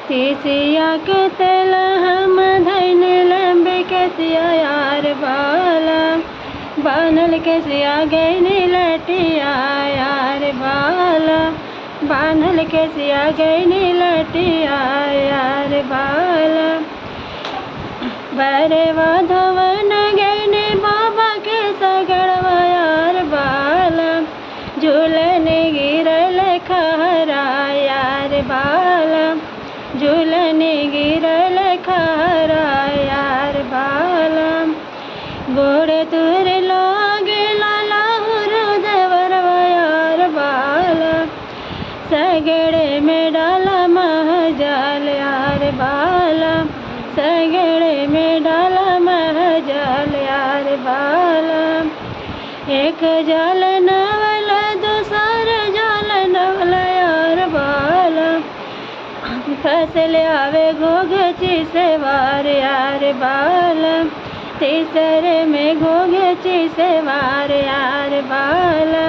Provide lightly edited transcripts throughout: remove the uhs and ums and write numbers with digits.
तीसिया के तेल हम धैन लंबे केसिया यार बाला, बानल केसिया गैनी लटिया यार बाला, बानल केसिया गैनी लटिया यार बाला। बरेवा धवन गैनी बाबा के सगड़वा यार बाला, झूलने गिरल खहरा यार बाला, झूलने गिरल खहरा यार बाला। गोड़ तुर लागे लाहुर देवरवा यार बाला, सगड़े में डाला महजाल यार बाला, सगड़े में डाला महजाल यार बाला। एक जाल नवल दूसर जाल नवल यार बाला, फसल आवे घोघची से वार यार बाला, तीसरे में घोघची से वार यार बाला।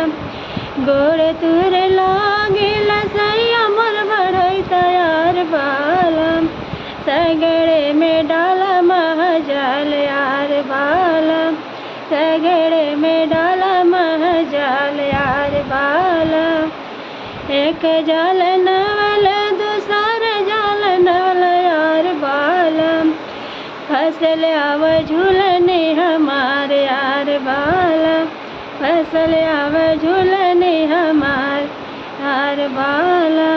गोड़ तुर लागे लसैया मोर बढ़ैता यार बाला, सगड़े में डाला महजाल यार बाला, सगड़े में डाला महजाल यार बाला। एक जाल नवल दूसर जाल नवल यार बाला, फसल आव झूलने हमार यार बाला, फसल आव झूलने हमार यार बाला।